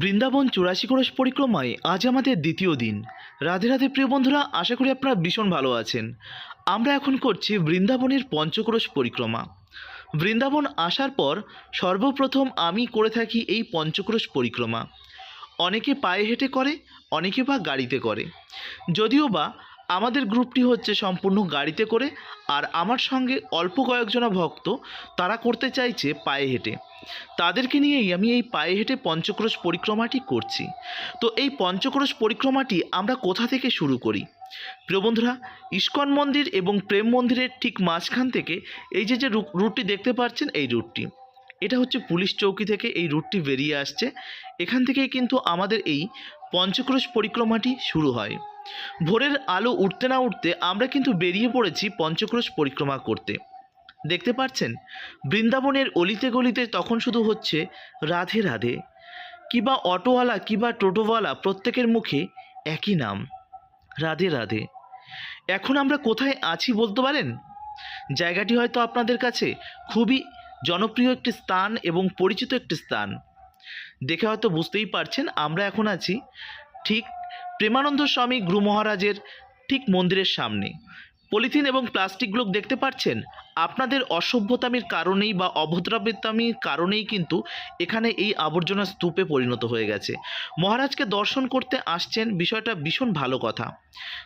বৃন্দাবন ৮৪ ক্রোশ পরিক্রমায় আজ আমাদের দ্বিতীয় দিন। রাধে রাধে প্রিয় বন্ধুরা, আশা করি আপনারা ভীষণ ভালো আছেন। আমরা এখন করছি বৃন্দাবনের পঞ্চক্রোশ পরিক্রমা। বৃন্দাবন আসার পর সর্বপ্রথম আমি করে থাকি এই পঞ্চক্রোশ পরিক্রমা। অনেকে পায়ে হেঁটে করে, অনেকে বা গাড়িতে করে। যদিও বা আমাদের গ্রুপটি হচ্ছে সম্পূর্ণ গাড়িতে করে, আর আমার সঙ্গে অল্প কয়েকজনা ভক্ত তারা করতে চাইছে পায়ে হেঁটে। তাদেরকে নিয়েই আমি এই পায়ে হেঁটে পঞ্চক্রোশ পরিক্রমাটি করছি। তো এই পঞ্চক্রোশ পরিক্রমাটি আমরা কোথা থেকে শুরু করি? প্রিয় বন্ধুরা, ইস্কন মন্দির এবং প্রেম মন্দিরের ঠিক মাঝখান থেকে এই যে রুটটি দেখতে পাচ্ছেন, এই রুটটি, এটা হচ্ছে পুলিশ চৌকি থেকে এই রুটটি বেরিয়ে আসছে। এখান থেকেই কিন্তু আমাদের এই পঞ্চক্রোশ পরিক্রমাটি শুরু হয়। ভোরের আলো উঠতে না উঠতে আমরা কিন্তু বেরিয়ে পড়েছি পঞ্চক্রোশ পরিক্রমা করতে। দেখতে পাচ্ছেন বৃন্দাবনের অলিতে গলিতে তখন শুধু হচ্ছে রাধে রাধে, কিবা অটোওয়ালা কিবা টোটোওয়ালা প্রত্যেকের মুখে একই নাম, রাধে রাধে। এখন আমরা কোথায় আছি বলতে পারেন? জায়গাটি হয়তো আপনাদের কাছে খুবই জনপ্রিয় একটি স্থান এবং পরিচিত একটি স্থান। দেখে হয়তো বুঝতেই পারছেন আমরা এখন আছি ঠিক প্রেমানন্দ স্বামী গুরু মহারাজের ঠিক মন্দিরের সামনে। পলিথিন এবং প্লাস্টিকগুলো দেখতে পাচ্ছেন, আপনাদের অসভ্যতামির কারণেই বা অভদ্রামির কারণেই কিন্তু এখানে এই আবর্জনা স্তূপে পরিণত হয়ে গেছে। মহারাজকে দর্শন করতে আসছেন, বিষয়টা ভীষণ ভালো কথা,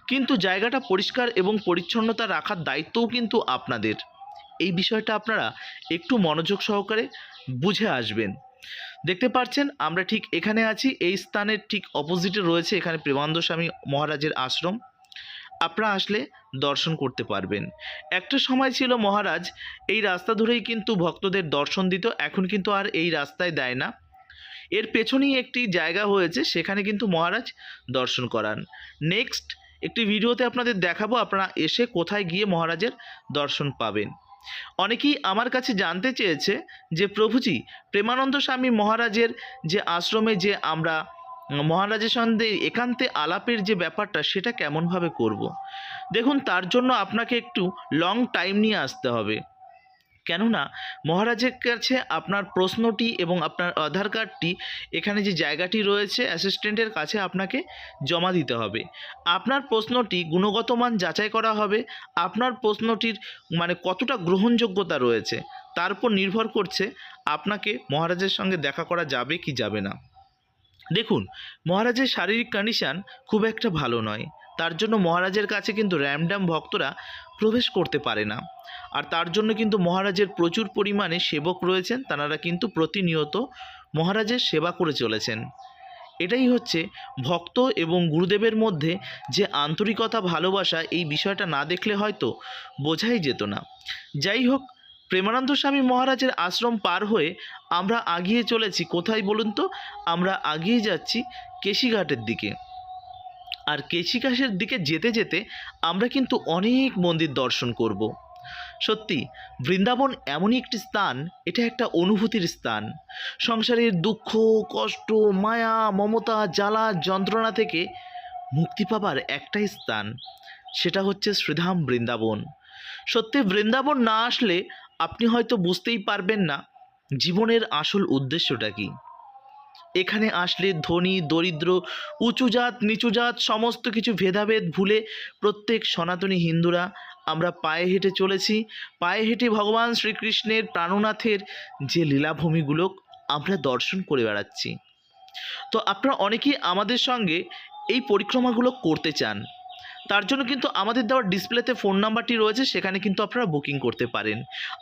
কিন্তু জায়গাটা পরিষ্কার এবং পরিচ্ছন্নতা রাখার দায়িত্বও কিন্তু আপনাদের। এই বিষয়টা আপনারা একটু মনোযোগ সহকারে বুঝে আসবেন। দেখতে পাচ্ছেন আমরা ঠিক এখানে আছি, এই স্থানের ঠিক অপোজিটে রয়েছে এখানে প্রেমানন্দ স্বামী মহারাজের আশ্রম। আপনারা আসলে দর্শন করতে পারবেন। একটা সময় ছিল মহারাজ এই রাস্তা ধরেই কিন্তু ভক্তদের দর্শন দিত, এখন কিন্তু আর এই রাস্তায় দেয় না। এর পেছনেই একটি জায়গা হয়েছে, সেখানে কিন্তু মহারাজ দর্শন করান। নেক্সট একটি ভিডিওতে আপনাদের দেখাবো আপনারা এসে কোথায় গিয়ে মহারাজের দর্শন পাবেন। অনেকেই আমার কাছে জানতে চেয়েছে যে প্রভুজি, প্রেমানন্দ স্বামী মহারাজের যে আশ্রমে যে আমরা মহারাজের সঙ্গে একান্তে আলাপের যে ব্যাপারটা, সেটা কেমনভাবে করব। দেখুন, তার জন্য আপনাকে একটু লং টাইম নিয়ে আসতে হবে। কেননা মহারাজের কাছে আপনার প্রশ্নটি এবং আপনার আধার কার্ডটি এখানে যে জায়গাটি রয়েছে অ্যাসিস্ট্যান্টের কাছে আপনাকে জমা দিতে হবে। আপনার প্রশ্নটি গুণগত মান যাচাই করা হবে। আপনার প্রশ্নটির মানে কতটা গ্রহণযোগ্যতা রয়েছে তার উপর নির্ভর করছে আপনাকে মহারাজের সঙ্গে দেখা করা যাবে কি যাবে না। দেখুন, মহারাজের শারীরিক কন্ডিশান খুব একটা ভালো নয়, তার জন্য মহারাজের কাছে কিন্তু র্যামড্যাম ভক্তরা প্রবেশ করতে পারে না। আর তার জন্য কিন্তু মহারাজের প্রচুর পরিমাণে সেবক রয়েছেন, তাঁরা কিন্তু প্রতিনিয়ত মহারাজের সেবা করে চলেছেন। এটাই হচ্ছে ভক্ত এবং গুরুদেবের মধ্যে যে আন্তরিকতা ভালোবাসা, এই বিষয়টা না দেখলে হয়তো বোঝাই যেত না। যাই হোক, প্রেমানন্দ স্বামী মহারাজের আশ্রম পার হয়ে আমরা আগিয়ে চলেছি কোথায় বলুন তো? আমরা আগিয়ে যাচ্ছি কেশিঘাটের দিকে। আর কেশিঘাটের দিকে যেতে যেতে আমরা কিন্তু অনেক মন্দির দর্শন করব। সত্যি বৃন্দাবন এমনই একটি স্থান, এটা একটা অনুভূতির স্থান। সংসারের দুঃখ, কষ্ট, মায়া, মমতা, জ্বালা, যন্ত্রণা থেকে মুক্তি পাবার একটাই স্থান, সেটা হচ্ছে শ্রীধাম বৃন্দাবন। সত্যি বৃন্দাবন না আসলে আপনি হয়তো বুঝতেই পারবেন না জীবনের আসল উদ্দেশ্যটা কী। এখানে আসলে ধনী দরিদ্র, উঁচু জাত নিচু জাত সমস্ত কিছু ভেদাভেদ ভুলে প্রত্যেক সনাতনী হিন্দুরা আমরা পায়ে হেঁটে চলেছি। পায়ে হেঁটে ভগবান শ্রীকৃষ্ণের প্রাণনাথের যে লীলাভূমিগুলো আমরা দর্শন করে বেড়াচ্ছি। তো আপনারা অনেকেই আমাদের সঙ্গে এই পরিক্রমাগুলো করতে চান, তার জন্য কিন্তু আমাদের দেওয়ার ডিসপ্লেতে ফোন নাম্বারটি রয়েছে, সেখানে কিন্তু আপনারা বুকিং করতে পারেন।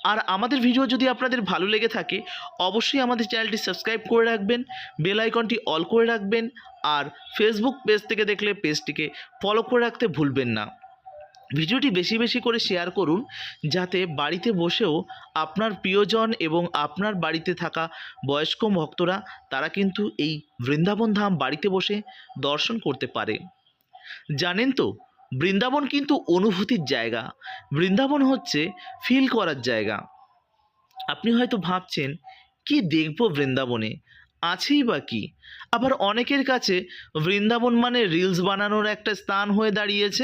আর আমাদের ভিডিও যদি আপনাদের ভালো লেগে থাকে অবশ্যই আমাদের চ্যানেলটি সাবস্ক্রাইব করে রাখবেন, বেল আইকনটি অল করে রাখবেন, আর ফেসবুক পেজ থেকে দেখলে পেজটিকে ফলো করে রাখতে ভুলবেন না। ভিডিওটি বেশি বেশি করে শেয়ার করুন, যাতে বাড়িতে বসেও আপনার প্রিয়জন এবং আপনার বাড়িতে থাকা বয়স্ক ভক্তরা তারা কিন্তু এই বৃন্দাবন ধাম বাড়িতে বসে দর্শন করতে পারে। জানেন তো, বৃন্দাবন কিন্তু অনুভূতির জায়গা, বৃন্দাবন হচ্ছে ফিল করার জায়গা। আপনি হয়তো ভাবছেন কি দেখব বৃন্দাবনে, আছেই বা কি। আবার অনেকের কাছে বৃন্দাবন মানে রিলস বানানোর একটা স্থান হয়ে দাঁড়িয়েছে।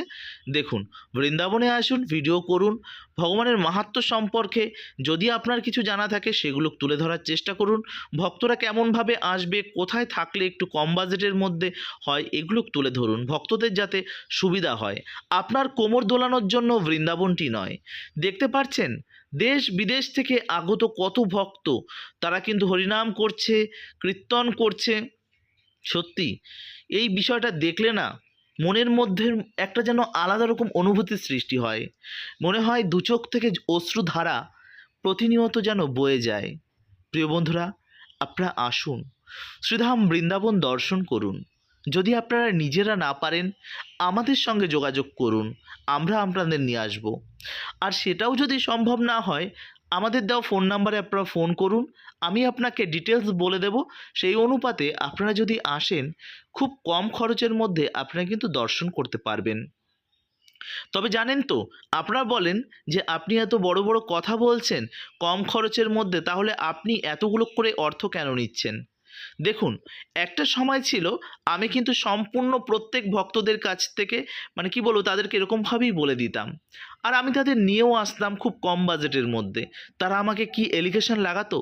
দেখুন, বৃন্দাবনে আসুন, ভিডিও করুন, ভগবানের মাহাত্ম্য সম্পর্কে যদি আপনার কিছু জানা থাকে সেগুলো তুলে ধরার চেষ্টা করুন। ভক্তরা কেমনভাবে আসবে, কোথায় থাকলে একটু কম বাজেটের মধ্যে হয়, এগুলো তুলে ধরুন, ভক্তদের যাতে সুবিধা হয়। আপনার কোমর দোলানোর জন্য বৃন্দাবনটি নয়। দেখতে পাচ্ছেন দেশ বিদেশ থেকে আগত কত ভক্ত, তারা কিন্তু হরিনাম করছে, কীর্তন করছে। সত্যি এই বিষয়টা দেখলে না মনের মধ্যে একটা যেন আলাদা রকম অনুভূতির সৃষ্টি হয়। মনে হয় দু চোখ থেকে অশ্রুধারা প্রতিনিয়ত যেন বয়ে যায়। প্রিয় বন্ধুরা, আপনারা আসুন, শ্রীধাম বৃন্দাবন দর্শন করুন। যদি আপনারা নিজেরা না পারেন, আমাদের সঙ্গে যোগাযোগ করুন, আমরা আপনাদের নিয়ে আসব। আর সেটাও যদি সম্ভব না হয়, আমাদের দেওয়া ফোন নাম্বারে আপনারা ফোন করুন, আমি আপনাকে ডিটেলস বলে দেব। সেই অনুপাতে আপনারা যদি আসেন, খুব কম খরচের মধ্যে আপনারা কিন্তু দর্শন করতে পারবেন। তবে জানেন তো, আপনারা বলেন যে আপনি এত বড় বড় কথা বলছেন কম খরচের মধ্যে, তাহলে আপনি এতগুলো করে অর্থ কেন নিচ্ছেন? দেখুন, একটা সময় ছিল আমি কিন্তু সম্পূর্ণ প্রত্যেক ভক্তদের কাছ থেকে মানে কি বলবো, তাদেরকে এরকমভাবেই বলে দিতাম। আর আমি তাদের নিয়েও আসতাম খুব কম বাজেটের মধ্যে। তারা আমাকে কি এলিগেশন লাগাতো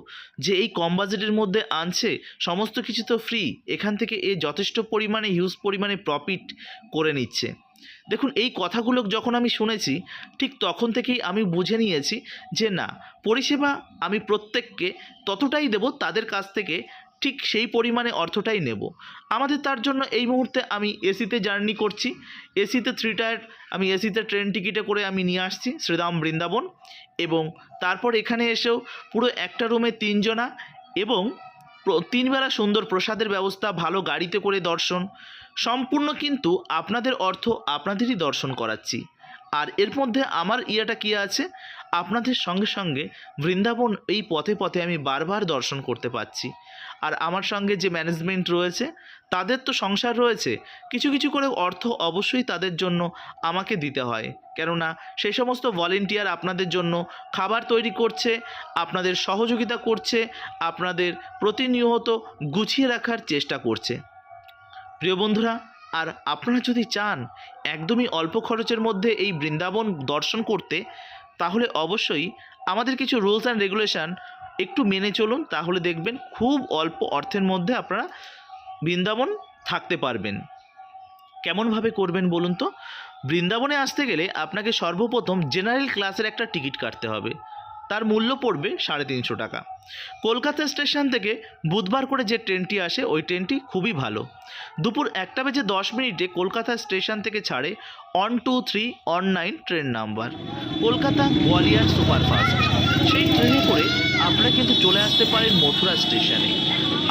যে এই কম বাজেটের মধ্যে আনছে, সমস্ত কিছু তো ফ্রি, এখান থেকে এ যথেষ্ট পরিমাণে হিউজ পরিমাণে প্রফিট করে নিচ্ছে। দেখুন, এই কথাগুলো যখন আমি শুনেছি, ঠিক তখন থেকেই আমি বুঝে নিয়েছি যে না, পরিষেবা আমি প্রত্যেককে ততটাই দেব, তাদের কাছ থেকে ঠিক সেই পরিমাণে অর্থটাই নেব। আমাদের তার জন্য এই মুহূর্তে আমি এসিতে জার্নি করছি, এসিতে 3 টায়ার, আমি এসিতে ট্রেন টিকিটে করে আমি নিয়ে আসছি শ্রীধাম বৃন্দাবন। এবং তারপর এখানে এসেও পুরো একটা রুমে 3 জনা, এবং 3 বেলা সুন্দর প্রসাদের ব্যবস্থা, ভালো গাড়িতে করে দর্শন, সম্পূর্ণ কিন্তু আপনাদের অর্থ আপনাদেরই দর্শন করাচ্ছি। আর এর মধ্যে আমার ইয়েটা কী আছে, আপনাদের সঙ্গে সঙ্গে বৃন্দাবন এই পথে পথে আমি বারবার দর্শন করতে পারছি। আর আমার সঙ্গে যে ম্যানেজমেন্ট রয়েছে, তাদের তো সংসার রয়েছে, কিছু কিছু করে অর্থ অবশ্যই তাদের জন্য আমাকে দিতে হয়। কেননা সেই সমস্ত ভলেন্টিয়ার আপনাদের জন্য খাবার তৈরি করছে, আপনাদের সহযোগিতা করছে, আপনাদের প্রতিনিয়ত গুছিয়ে রাখার চেষ্টা করছে। প্রিয় বন্ধুরা, আর আপনারা যদি চান একদমই অল্প খরচের মধ্যে এই বৃন্দাবন দর্শন করতে, তাহলে অবশ্যই আমাদের কিছু রুলস অ্যান্ড রেগুলেশন একটু মেনে চলুন, তাহলে দেখবেন খুব অল্প অর্থের মধ্যে আপনারা বৃন্দাবন থাকতে পারবেন। কেমনভাবে করবেন বলুন তো? বৃন্দাবনে আসতে গেলে আপনাকে সর্বপ্রথম জেনারেল ক্লাসের একটা টিকিট কাটতে হবে। তার মূল্য পড়বে 350 টাকা। কলকাতা স্টেশন থেকে বুধবার করে যে ট্রেনটি আসে, ওই ট্রেনটি খুবই ভালো। দুপুর 1:10 কলকাতা স্টেশন থেকে ছাড়ে 12319 train number, Kolkata Gwalior superfast. সেই ট্রেনে করে আপনারা কিন্তু চলে আসতে পারেন মথুরা স্টেশনে।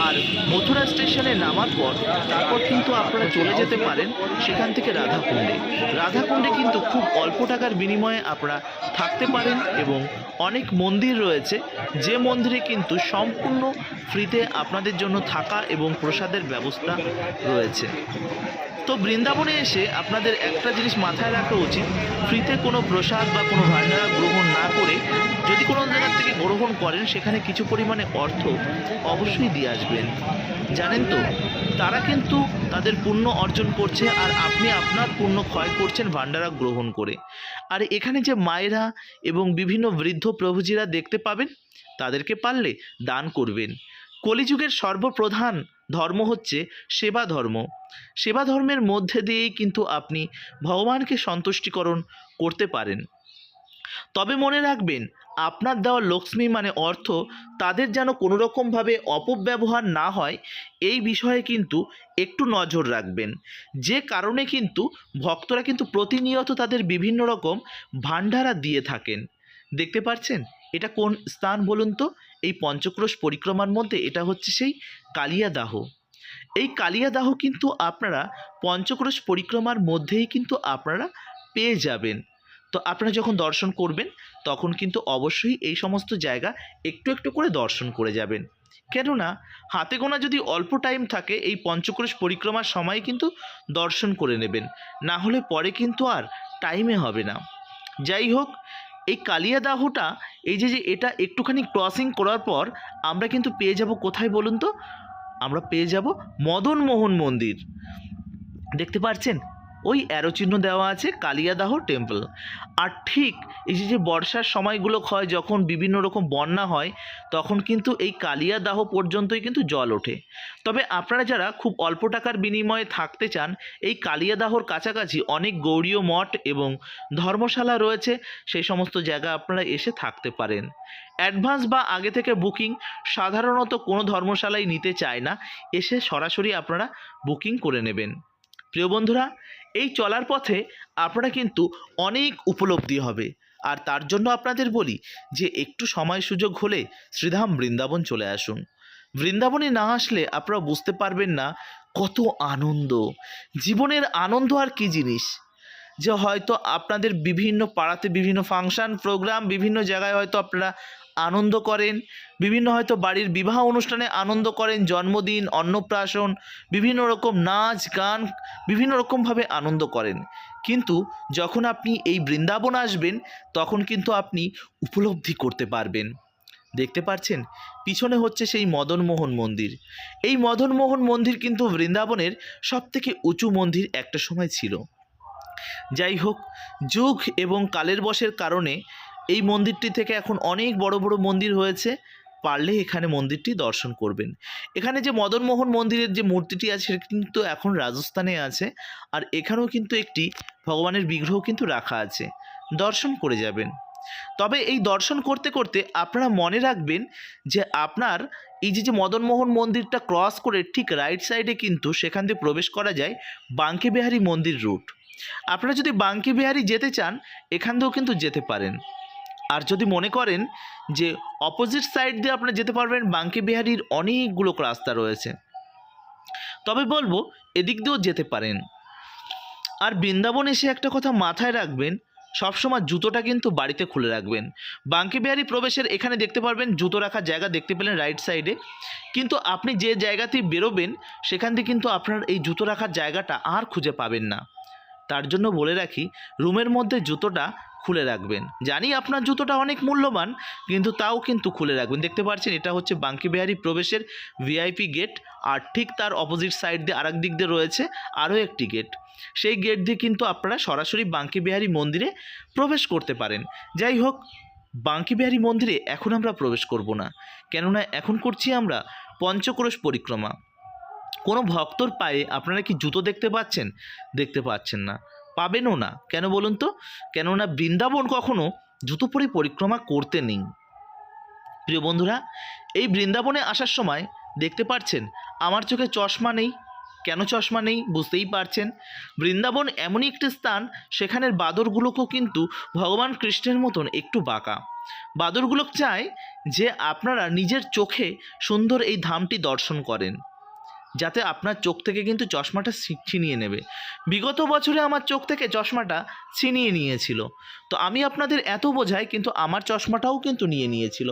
আর মথুরা স্টেশনে নামার পর তারপর কিন্তু আপনারা চলে যেতে পারেন সেখান থেকে রাধাকুণ্ডে। রাধাকুণ্ডে কিন্তু খুব অল্প টাকার বিনিময়ে আপনারা থাকতে পারেন, এবং অনেক মন্দির রয়েছে, যে মন্দিরে কিন্তু সম্পূর্ণ ফ্রিতে আপনাদের জন্য থাকা এবং প্রসাদের ব্যবস্থা রয়েছে। তো বৃন্দাবনে এসে আপনাদের একটা জিনিস মাথায় রাখা উচিত, ফ্রিতে কোনো প্রসাদ বা কোনো ভান্ডারা গ্রহণ না করে যদি কোনো জায়গা থেকে গ্রহণ করেন, সেখানে কিছু পরিমাণে অর্থ অবশ্যই দিয়ে আসবেন। জানেন তো, তারা কিন্তু তাদের পুণ্য অর্জন করছে, আর আপনি আপনার পুণ্য ক্ষয় করছেন ভান্ডারা গ্রহণ করে। আর এখানে যে মায়েরা এবং বিভিন্ন বৃদ্ধ প্রভুজিরা দেখতে পাবেন, তাদেরকে পারলে দান করবেন। কলিযুগের সর্বপ্রধান ধর্ম হচ্ছে সেবা ধর্ম। সেবা ধর্মের মধ্যে দিয়েই কিন্তু আপনি ভগবানকে সন্তুষ্টিকরণ করতে পারেন। তবে মনে রাখবেন, আপনার দেওয়া লক্ষ্মী মানে অর্থ তাদের যেন কোনো রকমভাবে অপব্যবহার না হয়, এই বিষয়ে কিন্তু একটু নজর রাখবেন। যে কারণে কিন্তু ভক্তরা কিন্তু প্রতিনিয়ত তাদের বিভিন্ন রকম ভান্ডারা দিয়ে থাকেন। দেখতে পাচ্ছেন এটা কোন স্থান বলুন তো? এই পঞ্চক্রোশ পরিক্রমার মধ্যে এটা হচ্ছে সেই কালিয়াদাহ। এই কালিয়াদাহ কিন্তু আপনারা পঞ্চক্রোশ পরিক্রমার মধ্যেই কিন্তু আপনারা পেয়ে যাবেন। তো আপনারা যখন দর্শন করবেন, তখন কিন্তু অবশ্যই এই সমস্ত জায়গা একটু একটু করে দর্শন করে যাবেন। কেননা হাতে গোনা যদি অল্প টাইম থাকে, এই পঞ্চক্রোশ পরিক্রমার সময় কিন্তু দর্শন করে নেবেন, না হলে পরে কিন্তু আর টাইমে হবে না। যাই হোক, এই কালিয়াদাহটা এই যে এটা একটুখানি ক্রসিং করার পর আমরা কিন্তু পেয়ে যাব কোথায় বলুন তো? আমরা পেয়ে যাব মদন মোহন মন্দির। দেখতে পাচ্ছেন ওই অ্যারো চিহ্ন দেওয়া আছে কালিয়াদাহ টেম্পল। আর ঠিক এই যে বর্ষার সময়গুলো হয়, যখন বিভিন্ন রকম বন্যা হয়, তখন কিন্তু এই কালিয়াদাহ পর্যন্তই কিন্তু জল ওঠে। তবে আপনারা যারা খুব অল্প টাকার বিনিময়ে থাকতে চান, এই কালিয়াদাহর কাছাকাছি অনেক গৌড়ীয় মঠ এবং ধর্মশালা রয়েছে, সেই সমস্ত জায়গা আপনারা এসে থাকতে পারেন। অ্যাডভান্স বা আগে থেকে বুকিং সাধারণত কোনো ধর্মশালায় নিতে চায় না, এসে সরাসরি আপনারা বুকিং করে নেবেন। প্রিয় বন্ধুরা, এই চলার পথে আপনারা কিন্তু অনেক উপলব্ধি হবে। আর তার জন্য আপনাদের বলি যে একটু সময় সুযোগ হলে শ্রীধাম বৃন্দাবন চলে আসুন। বৃন্দাবনে না আসলে আপনারা বুঝতে পারবেন না কত আনন্দ, জীবনের আনন্দ আর কি জিনিস। যে হয়তো আপনাদের বিভিন্ন পাড়াতে বিভিন্ন ফাংশন প্রোগ্রাম, বিভিন্ন জায়গায় হয়তো আপনারা আনন্দ করেন, বিভিন্ন হয়তো বাড়ির বিবাহ অনুষ্ঠানে আনন্দ করেন, জন্মদিন, অন্নপ্রাশন, বিভিন্ন রকম নাচ গান, বিভিন্ন রকমভাবে আনন্দ করেন। কিন্তু যখন আপনি এই বৃন্দাবন আসবেন, তখন কিন্তু আপনি উপলব্ধি করতে পারবেন। দেখতে পাচ্ছেন পিছনে হচ্ছে সেই মদনমোহন মন্দির। এই মদনমোহন মন্দির কিন্তু বৃন্দাবনের সবথেকে উঁচু মন্দির একটা সময় ছিল। যাই হোক, যুগ এবং কালের বশের কারণে এই মন্দিরটি থেকে এখন অনেক বড় বড় মন্দির হয়েছে। পারলে এখানে মন্দিরটি দর্শন করবেন। এখানে যে মদনমোহন মন্দিরের যে মূর্তিটি আছে সেটা কিন্তু এখন রাজস্থানে আছে। আর এখানেও কিন্তু একটি ভগবানের বিগ্রহ কিন্তু রাখা আছে, দর্শন করে যাবেন। তবে এই দর্শন করতে করতে আপনারা মনে রাখবেন যে আপনার এই যে মদনমোহন মন্দিরটা ক্রস করে ঠিক রাইট সাইডে কিন্তু সেখান দিয়ে প্রবেশ করা যায় বাঙ্কে বিহারী মন্দির রুট। আপনারা যদি বাঙ্কে বিহারী যেতে চান, এখান দিয়েও কিন্তু যেতে পারেন। আর যদি মনে করেন যে অপোজিট সাইড দিয়ে আপনারা যেতে পারবেন, বাঙ্কে বিহারীর অনেকগুলো রাস্তা রয়েছে, তবে বলবো এদিক দিয়েও যেতে পারেন। আর বৃন্দাবন এসে একটা কথা মাথায় রাখবেন, সবসময় জুতোটা কিন্তু বাড়িতে খুলে রাখবেন। বাঙ্কে বিহারী প্রবেশের এখানে দেখতে পারবেন জুতো রাখার জায়গা দেখতে পেলেন রাইট সাইডে, কিন্তু আপনি যে জায়গাতে বেরোবেন সেখান থেকে কিন্তু আপনার এই জুতো রাখার জায়গাটা আর খুঁজে পাবেন না। তার জন্য বলে রাখি, রুমের মধ্যে জুতোটা খুলে রাখবেন। জানি আপনার জুতোটা অনেক মূল্যবান, কিন্তু তাও কিন্তু খুলে রাখবেন। দেখতে পাচ্ছেন এটা হচ্ছে বাঙ্কে বিহারী প্রবেশের ভিআইপি গেট। আর ঠিক তার অপোজিট সাইড দিয়ে আরেক দিক দিয়ে রয়েছে আরও একটি গেট। সেই গেট দিয়ে কিন্তু আপনারা সরাসরি বাঙ্কে বিহারী মন্দিরে প্রবেশ করতে পারেন। যাই হোক, বাঙ্কে বিহারী মন্দিরে এখন আমরা প্রবেশ করব না, কেননা এখন করছি আমরা পঞ্চক্রোশ পরিক্রমা। কোনো ভক্তর পায়ে আপনারা কি জুতো দেখতে পাচ্ছেন? দেখতে পাচ্ছেন না, পাবেনও না। কেন বলুন তো? কেননা বৃন্দাবন কখনো জুতো পরে পরিক্রমা করতে নেই। প্রিয় বন্ধুরা, এই বৃন্দাবনে আসার সময় দেখতে পাচ্ছেন আমার চোখে চশমা নেই। কেন চশমা নেই বুঝতেই পারছেন। বৃন্দাবন এমনই একটি স্থান, সেখানের বাদরগুলোকেও কিন্তু ভগবান কৃষ্ণের মতন একটু বাঁকা। বাদরগুলো চায় যে আপনারা নিজের চোখে সুন্দর এই ধামটি দর্শন করেন, যাতে আপনার চোখ থেকে কিন্তু চশমাটা ছিনিয়ে নেবে। বিগত বছরে আমার চোখ থেকে চশমাটা ছিনিয়ে নিয়েছিল। তো আমি আপনাদের এত বোঝাই, কিন্তু আমার চশমাটাও কিন্তু নিয়ে নিয়েছিল।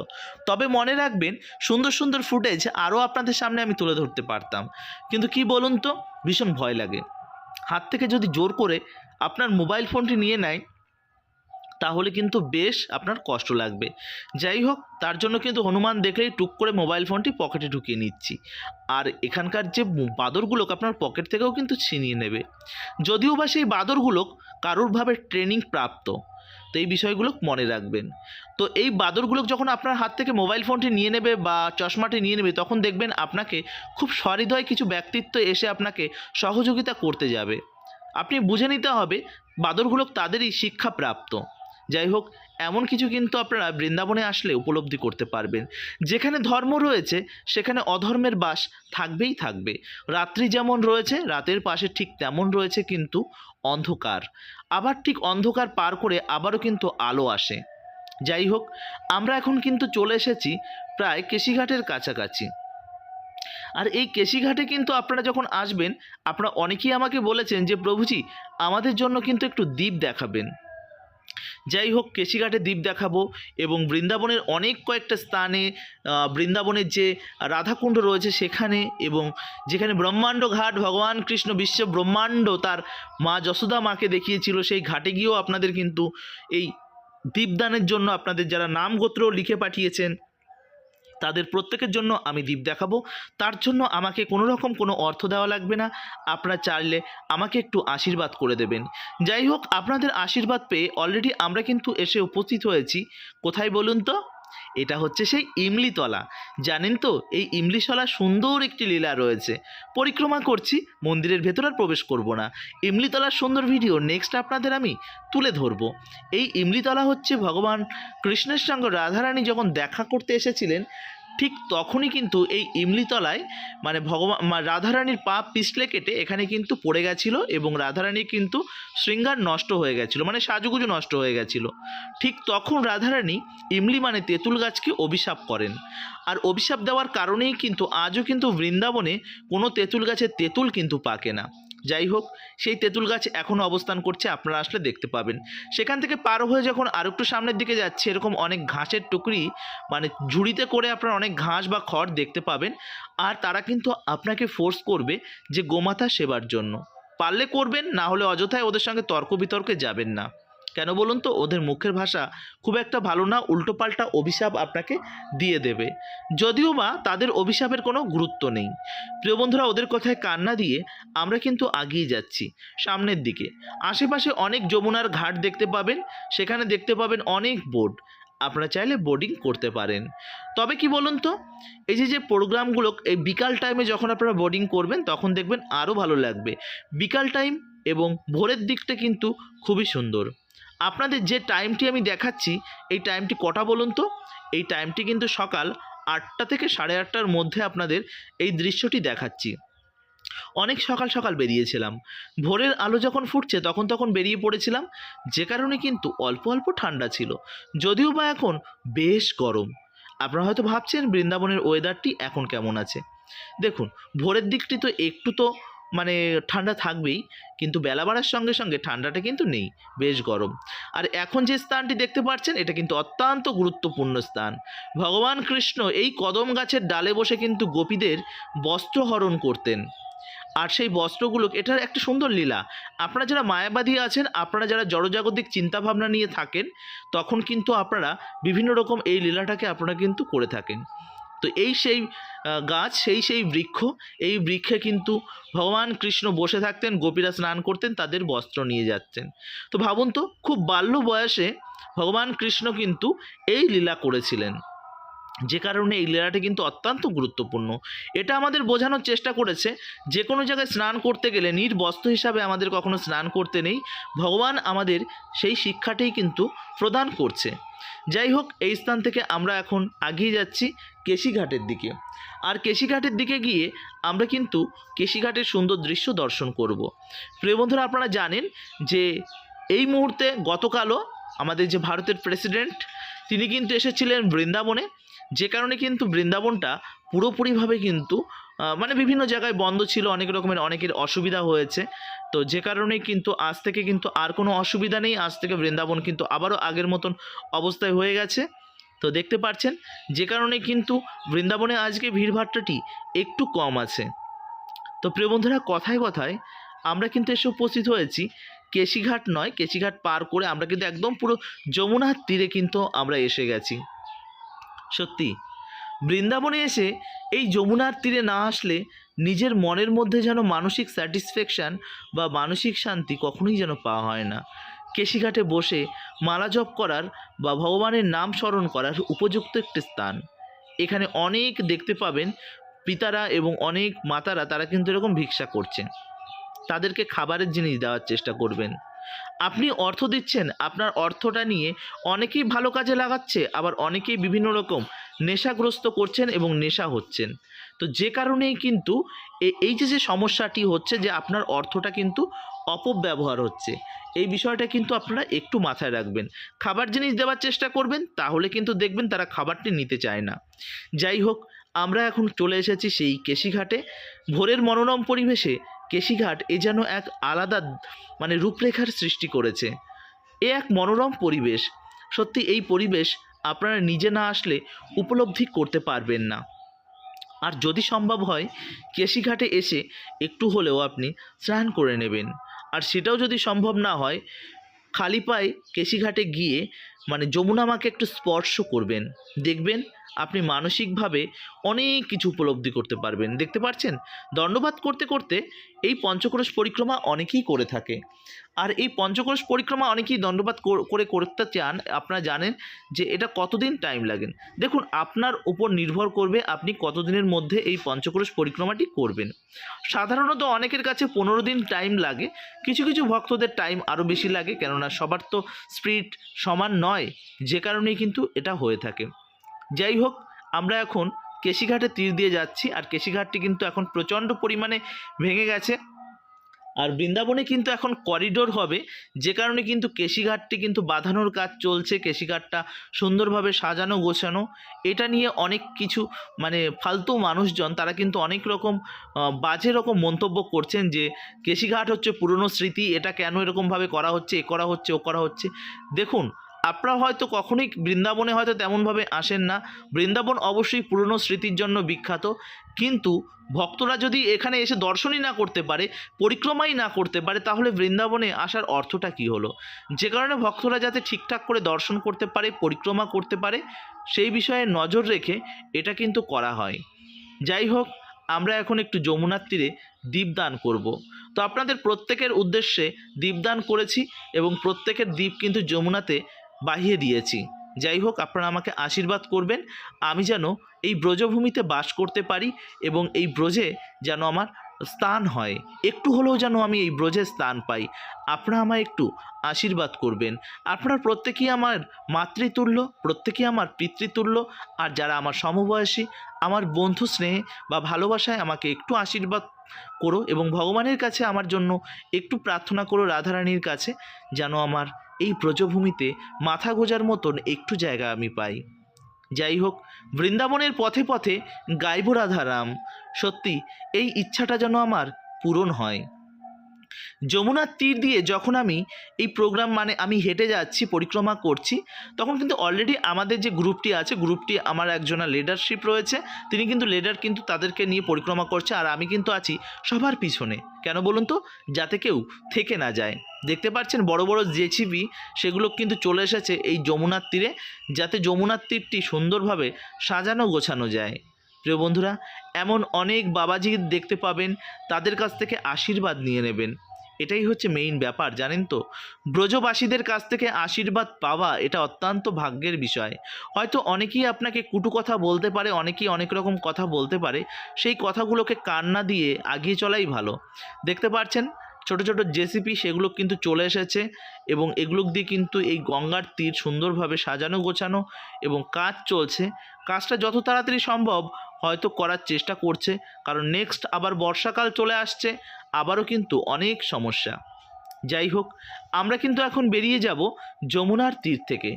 তবে মনে রাখবেন, সুন্দর সুন্দর ফুটেজ আরও আপনাদের সামনে আমি তুলে ধরতে পারতাম, কিন্তু কি বলুন তো, ভীষণ ভয় লাগে। হাত থেকে যদি জোর করে আপনার মোবাইল ফোনটি নিয়ে নেয়, তাহলে কিন্তু বেশ আপনার কষ্ট লাগবে। যাই হোক, তার জন্য কিন্তু হনুমান দেখলেই টুক করে মোবাইল ফোনটি পকেটে ঢুকিয়ে নিচ্ছি। আর এখানকার যে বাদরগুলোকে আপনার পকেট থেকেও কিন্তু ছিনিয়ে নেবে, যদিও বা সেই বাদরগুলো কারোরভাবে ট্রেনিং প্রাপ্ত। তো এই বিষয়গুলো মনে রাখবেন। তো এই বাদরগুলো যখন আপনার হাত থেকে মোবাইল ফোনটি নিয়ে নেবে বা চশমাটি নিয়ে নেবে, তখন দেখবেন আপনাকে খুব সহৃদয় কিছু ব্যক্তিত্ব এসে আপনাকে সহযোগিতা করতে যাবে। আপনি বুঝে নিতে হবে বাদরগুলো তাদেরই শিক্ষাপ্রাপ্ত। যাই হোক, এমন কিছু কিন্তু আপনারা বৃন্দাবনে আসলে উপলব্ধি করতে পারবেন। যেখানে ধর্ম রয়েছে সেখানে অধর্মের বাস থাকবেই থাকবে। রাত্রি যেমন রয়েছে, রাতের পাশে ঠিক তেমন রয়েছে কিন্তু অন্ধকার। আবার ঠিক অন্ধকার পার করে আবারও কিন্তু আলো আসে। যাই হোক, আমরা এখন কিন্তু চলে এসেছি প্রায় কেশিঘাটের কাছাকাছি। আর এই কেশিঘাটে কিন্তু আপনারা যখন আসবেন, আপনারা অনেকেই আমাকে বলেছেন যে প্রভুজি আমাদের জন্য কিন্তু একটু দ্বীপ দেখাবেন। যাই হোক, কেশিঘাটে দ্বীপ দেখাবো এবং বৃন্দাবনের অনেক কয়েকটা স্থানে, বৃন্দাবনের যে রাধাকুণ্ড রয়েছে সেখানে, এবং যেখানে ব্রহ্মাণ্ড ঘাট ভগবান কৃষ্ণ বিশ্ব ব্রহ্মাণ্ড তার মা যশোদা মাকে দেখিয়েছিল, সেই ঘাটে গিয়েও আপনাদের কিন্তু এই দীপদানের জন্য আপনাদের যারা নাম গোত্র লিখে পাঠিয়েছেন তাদের প্রত্যেকের জন্য আমি দ্বীপ দেখাবো। তার জন্য আমাকে কোনো রকম কোনো অর্থ দেওয়া লাগবে না। আপনারা চাইলে আমাকে একটু আশীর্বাদ করে দেবেন। যাই হোক, আপনাদের আশীর্বাদ পেয়ে অলরেডি আমরা কিন্তু এসে উপস্থিত হয়েছি। কোথায় বলুন তো? এটা হচ্ছে সেই ইমলিতলা। জানেন তো, এই ইমলিতলা সুন্দর একটি লীলা রয়েছে। পরিক্রমা করছি, মন্দিরের ভেতর আর প্রবেশ করব না। ইমলিতলার সুন্দর ভিডিও নেক্সট আপনাদের আমি তুলে ধরবো। এই ইমলিতলা হচ্ছে ভগবান কৃষ্ণের সঙ্গে রাধারানী যখন দেখা করতে এসেছিলেন, ঠিক তখনই কিন্তু এই ইমলিতলায় মানে রাধারানীর পা পিছলে কেটে এখানে কিন্তু পড়ে গেছিল এবং রাধারানী কিন্তু শৃঙ্গার নষ্ট হয়ে গেছিলো, মানে সাজুগুজু নষ্ট হয়ে গেছিল। ঠিক তখন রাধারানী ইমলি মানে তেঁতুল গাছকে অভিশাপ করেন। আর অভিশাপ দেওয়ার কারণেই কিন্তু আজও কিন্তু বৃন্দাবনে কোনো তেঁতুল গাছের তেঁতুল কিন্তু পাকে না। যাই হোক, সেই তেঁতুল গাছ এখনও অবস্থান করছে, আপনারা আসলে দেখতে পাবেন। সেখান থেকে পার হয়ে যখন আর একটু সামনের দিকে যাচ্ছে, এরকম অনেক ঘাসের টুকরি মানে ঝুড়িতে করে আপনারা অনেক ঘাস বা খড় দেখতে পাবেন। আর তারা কিন্তু আপনাকে ফোর্স করবে যে গোমাতা সেবার জন্য। পারলে করবেন, না হলে অযথায় ওদের সঙ্গে তর্ক বিতর্কে যাবেন না। কেন বলুন তো? ওদের মুখের ভাষা খুব একটা ভালো না, উল্টোপাল্টা অভিশাপ আপনাকে দিয়ে দেবে। যদিও বা তাদের অভিশাপের কোনো গুরুত্ব নেই। প্রিয় বন্ধুরা, ওদের কথায় কান না দিয়ে আমরা কিন্তু আগিয়ে যাচ্ছি সামনের দিকে। আশেপাশে অনেক যমুনার ঘাট দেখতে পাবেন, সেখানে দেখতে পাবেন অনেক বোট। আপনারা চাইলে বোটিং করতে পারেন। তবে কি বলুন তো, এই যে প্রোগ্রামগুলো এই বিকাল টাইমে যখন আপনারা বোটিং করবেন তখন দেখবেন আরও ভালো লাগবে। বিকাল টাইম এবং ভোরের দিকটা কিন্তু খুবই সুন্দর। আপনাদের যে টাইমটি আমি দেখাচ্ছি, এই টাইমটি কটা বলুন তো? এই টাইমটি কিন্তু সকাল 8টা থেকে 8:30টার মধ্যে আপনাদের এই দৃশ্যটি দেখাচ্ছি। অনেক সকাল সকাল বেরিয়েছিলাম। ভোরের আলো যখন ফুটছে তখন বেরিয়ে পড়েছিলাম, যে কারণে কিন্তু অল্প অল্প ঠান্ডা ছিল। যদিও বা এখন বেশ গরম। আপনারা হয়তো ভাবছেন বৃন্দাবনের ওয়েদারটি এখন কেমন আছে। দেখুন, ভোরের দিকটি তো একটু তো মানে ঠান্ডা থাকবেই, কিন্তু বেলা বাড়ার সঙ্গে সঙ্গে ঠান্ডাটা কিন্তু নেই, বেশ গরম। আর এখন যে স্থানটি দেখতে পাচ্ছেন, এটা কিন্তু অত্যন্ত গুরুত্বপূর্ণ স্থান। ভগবান কৃষ্ণ এই কদম গাছের ডালে বসে কিন্তু গোপীদের বস্ত্র হরণ করতেন। আর সেই বস্ত্রগুলো, এটার একটা সুন্দর লীলা। আপনারা যারা মায়াবাদী আছেন, আপনারা যারা জড়জাগতিক চিন্তাভাবনা নিয়ে থাকেন, তখন কিন্তু আপনারা বিভিন্ন রকম এই লীলাটাকে আপনারা কিন্তু করে থাকেন। তো এই সেই গাছ, সেই বৃক্ষ। এই বৃক্ষে কিন্তু ভগবান কৃষ্ণ বসে থাকতেন, গোপীরা স্নান করতেন, তাদের বস্ত্র নিয়ে যাচ্ছেন। তো ভাবুন তো, খুব বাল্য বয়সে ভগবান কৃষ্ণ কিন্তু এই লীলা করেছিলেন, যে কারণে এই লীলাটা কিন্তু অত্যন্ত গুরুত্বপূর্ণ। এটা আমাদের বোঝানোর চেষ্টা করেছে যে কোনো জায়গায় স্নান করতে গেলে নির্বস্ত্র হিসাবে আমাদের কখনো স্নান করতে নেই। ভগবান আমাদের সেই শিক্ষাটাই কিন্তু প্রদান করছে। যাই হোক, এই স্থান থেকে আমরা এখন এগিয়ে যাচ্ছি কেশিঘাটের দিকে। আর কেশিঘাটের দিকে গিয়ে আমরা কিন্তু কেশিঘাটের সুন্দর দৃশ্য দর্শন করব। প্রিয় বন্ধুরা, আপনারা জানেন যে এই মুহূর্তে গতকালও আমাদের যে ভারতের প্রেসিডেন্ট, তিনি কিন্তু এসেছিলেন বৃন্দাবনে। যে কারণে কিন্তু বৃন্দাবনটা পুরোপুরিভাবে কিন্তু মানে বিভিন্ন জায়গায় বন্ধ ছিল, অনেকের অসুবিধা হয়েছে। তো যে কারণে কিন্তু আজ থেকে কিন্তু আর কোনো অসুবিধা নেই। আজ থেকে বৃন্দাবন কিন্তু আবারও আগের মতন অবস্থায় হয়ে গেছে। তো দেখতে পাচ্ছেন, যে কারণে কিন্তু বৃন্দাবনে আজকে ভিড়ভাট্টাটি একটু কম আছে। তো প্রিয় বন্ধুরা, কথায় কথায় আমরা কিন্তু এসে উপস্থিত হয়েছি কেশিঘাট নয়, কেশিঘাট পার করে আমরা কিন্তু একদম পুরো যমুনার তীরে কিন্তু আমরা এসে গেছি। সত্যি, বৃন্দাবনে এসে এই যমুনার তীরে না আসলে নিজের মনের মধ্যে যেন মানসিক স্যাটিসফ্যাকশান বা মানসিক শান্তি কখনোই যেন পাওয়া হয় না। কেশিঘাটে বসে মালা জপ করার বা ভগবানের নাম স্মরণ করার উপযুক্ত একটি স্থান। এখানে অনেক দেখতে পাবেন পিতারা এবং অনেক মাতারা, তারা কিন্তু এরকম ভিক্ষা করছে। তাদেরকে খাবারের জিনিস দেওয়ার চেষ্টা করবেন। আপনি অর্থ দিচ্ছেন, আপনার অর্থটা নিয়ে অনেকেই ভালো কাজে লাগাচ্ছে, আবার অনেকেই বিভিন্ন রকম নেশাগ্রস্ত করছেন এবং নেশা হচ্ছেন। তো যে কারণেই কিন্তু এই যে সমস্যাটি হচ্ছে, যে আপনার অর্থটা কিন্তু অপব্যবহার হচ্ছে, এই বিষয়টা কিন্তু আপনারা একটু মাথায় রাখবেন। খাবার জিনিস দেওয়ার চেষ্টা করবেন, তাহলে কিন্তু দেখবেন তারা খাবারটি নিতে চায় না। যাই হোক, আমরা এখন চলে এসেছি সেই কেশিঘাটে। ভোরের মনোরম পরিবেশে কেশিঘাট এ যেন এক আলাদা মানে রূপরেখার সৃষ্টি করেছে। এ এক মনোরম পরিবেশ। সত্যি এই পরিবেশ আপনারা নিজে না আসলে উপলব্ধি করতে পারবেন না। আর যদি সম্ভব হয়, কেশিঘাটে এসে একটু হলেও আপনি স্নান করে নেবেন। আর সেটাও যদি সম্ভব না হয়, খালি পায়ে কেশিঘাটে গিয়ে মানে যমুনা মাকে একটু স্পর্শ করবেন। দেখবেন আপনি মানসিকভাবে অনেক কিছু উপলব্ধি করতে পারবেন। দেখতে পাচ্ছেন দণ্ডবাত করতে করতে এই পঞ্চক্রোশ পরিক্রমা অনেকেই করে থাকে। আর এই পঞ্চক্রোশ পরিক্রমা অনেকেই দণ্ডবাত করে করতে চান। আপনারা জানেন যে এটা কতদিন টাইম লাগে। দেখুন আপনার উপর নির্ভর করবে আপনি কতদিনের মধ্যে এই পঞ্চক্রোশ পরিক্রমাটি করবেন। সাধারণত অনেকের কাছে 15 দিন টাইম লাগে, কিছু কিছু ভক্তদের টাইম আরও বেশি লাগে, কেননা সবার তো স্পিড সমান নয়, যে কারণেই কিন্তু এটা হয়ে থাকে। যাই হোক, আমরা এখন কেশিঘাটে তীর দিয়ে যাচ্ছি, আর কেশিঘাটটি কিন্তু এখন প্রচণ্ড পরিমাণে ভেঙে গেছে। আর বৃন্দাবনে কিন্তু এখন করিডোর হবে, যে কারণে কিন্তু কেশিঘাটটি কিন্তু বাঁধানোর কাজ চলছে। কেশিঘাটটা সুন্দরভাবে সাজানো গোছানো, এটা নিয়ে অনেক কিছু ফালতু মানুষজন তারা কিন্তু অনেক রকম বাজে রকম মন্তব্য করছেন যে কেশিঘাট হচ্ছে পুরনো স্মৃতি, এটা কেন এরকমভাবে করা হচ্ছে, এ করা হচ্ছে, ও করা হচ্ছে। দেখুন আপনারা হয়তো কখনোই বৃন্দাবনে হয়তো তেমনভাবে আসেন না। বৃন্দাবন অবশ্যই পুরনো স্মৃতির জন্য বিখ্যাত, কিন্তু ভক্তরা যদি এখানে এসে দর্শনই না করতে পারে, পরিক্রমাই না করতে পারে, তাহলে বৃন্দাবনে আসার অর্থটা কী হলো? যে কারণে ভক্তরা যাতে ঠিকঠাক করে দর্শন করতে পারে, পরিক্রমা করতে পারে, সেই বিষয়ে নজর রেখে এটা কিন্তু করা হয়। যাই হোক, আমরা এখন একটু যমুনার তীরে দীপদান করব। তো আপনাদের প্রত্যেকের উদ্দেশ্যে দীপদান করেছি এবং প্রত্যেকের দীপ কিন্তু যমুনাতে বাহিয়ে দিয়েছি। যাই হোক, আপনারা আমাকে আশীর্বাদ করবেন আমি যেন এই ব্রজভূমিতে বাস করতে পারি এবং এই ব্রজে যেন আমার স্থান হয়, একটু হলেও যেন আমি এই ব্রজে স্থান পাই। আপনারা আমায় একটু আশীর্বাদ করবেন। আপনারা প্রত্যেকেই আমার মাতৃতুল্য, প্রত্যেকেই আমার পিতৃতুল্য, আর যারা আমার সমবয়সী, আমার বন্ধু স্নেহে বা ভালোবাসায় আমাকে একটু আশীর্বাদ করো এবং ভগবানের কাছে আমার জন্য একটু প্রার্থনা করো, রাধারানীর কাছে, যেন আমার এই ব্রজভূমিতে মাথা গোঁজার মতন একটু জায়গা আমি পাই। যাই হোক, বৃন্দাবনের পথে পথে গাইব রাধারাম, সত্যি এই ইচ্ছাটা যেন আমার পূরণ হয়। যমুনার তীর দিয়ে যখন আমি এই প্রোগ্রাম আমি হেঁটে যাচ্ছি, পরিক্রমা করছি, তখন কিন্তু অলরেডি আমাদের যে গ্রুপটি আছে, গ্রুপটি আমার একজনা লিডারশিপ রয়েছে, তিনি কিন্তু লিডার কিন্তু তাদেরকে নিয়ে পরিক্রমা করছে, আর আমি কিন্তু আছি সবার পিছনে। কেন বলুন তো? যাতে কেউ থেকে না যায়। দেখতে পাচ্ছেন বড় বড় জেসিবি সেগুলো কিন্তু চলে এসেছে এই যমুনার তীরে, যাতে যমুনার তীরটি সুন্দরভাবে সাজানো গোছানো যায়। প্রিয় বন্ধুরা, এমন অনেক বাবাজি দেখতে পাবেন, তাদের কাছ থেকে আশীর্বাদ নিয়ে নেবেন। এটাই হচ্ছে মেইন ব্যাপার, জানেন তো? ব্রজবাসীদের কাছ থেকে আশীর্বাদ পাওয়া এটা অত্যন্ত ভাগ্যের বিষয়। হয়তো অনেকেই আপনাকে কুটু কথা বলতে পারে, অনেকেই অনেক রকম কথা বলতে পারে, সেই কথাগুলোকে কান না দিয়ে এগিয়ে চলাই ভালো। দেখতে পাচ্ছেন ছোট ছোট জেসিপি সেগুলো কিন্তু চলে এসেছে এবং এগুলো দিয়ে কিন্তু এই গঙ্গার তীর সুন্দরভাবে সাজানো গোছানো এবং কাজ চলছে। কাজটা যত তাড়াতাড়ি সম্ভব হয়তো করার চেষ্টা করছে, কারণ নেক্সট আবার বর্ষাকাল চলে আসছে, আবারও কিন্তু অনেক সমস্যা। যাই হোক, আমরা কিন্তু এখন বেরিয়ে যাব যমুনার তীর থেকে।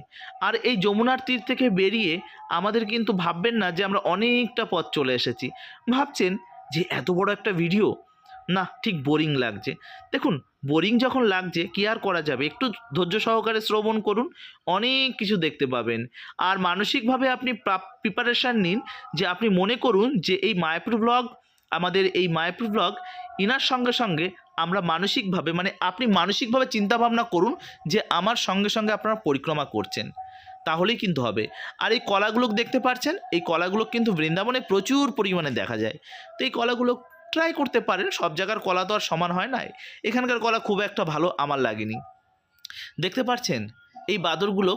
আর এই যমুনার তীর থেকে বেরিয়ে আমাদের কিন্তু ভাববেন না যে আমরা অনেকটা পথ চলে এসেছি। ভাবছেন যে এত বড় একটা ভিডিও, না ঠিক বোরিং লাগছে। দেখুন, বোরিং যখন লাগছে কি আর করা যাবে, একটু ধৈর্য সহকারে শ্রবণ করুন, অনেক কিছু দেখতে পাবেন। আর মানসিকভাবে আপনি প্রিপারেশান নিন, যে আপনি মনে করুন যে এই মায়াপুর ব্লগ, আমাদের এই মায়াপুর ব্লগ ইনার সঙ্গে সঙ্গে আমরা মানসিকভাবে আপনি মানসিকভাবে চিন্তাভাবনা করুন যে আমার সঙ্গে সঙ্গে আপনারা পরিক্রমা করছেন, তাহলেই কিন্তু হবে। আর এই কলাগুলো দেখতে পাচ্ছেন, এই কলাগুলো কিন্তু বৃন্দাবনে প্রচুর পরিমাণে দেখা যায়। তো এই কলাগুলো ট্রাই করতে পারেন, সব জায়গার কলা তো আর সমান হয় না, এখানকার কলা খুব একটা ভালো আমার লাগেনি। দেখতে পাচ্ছেন এই বাদরগুলো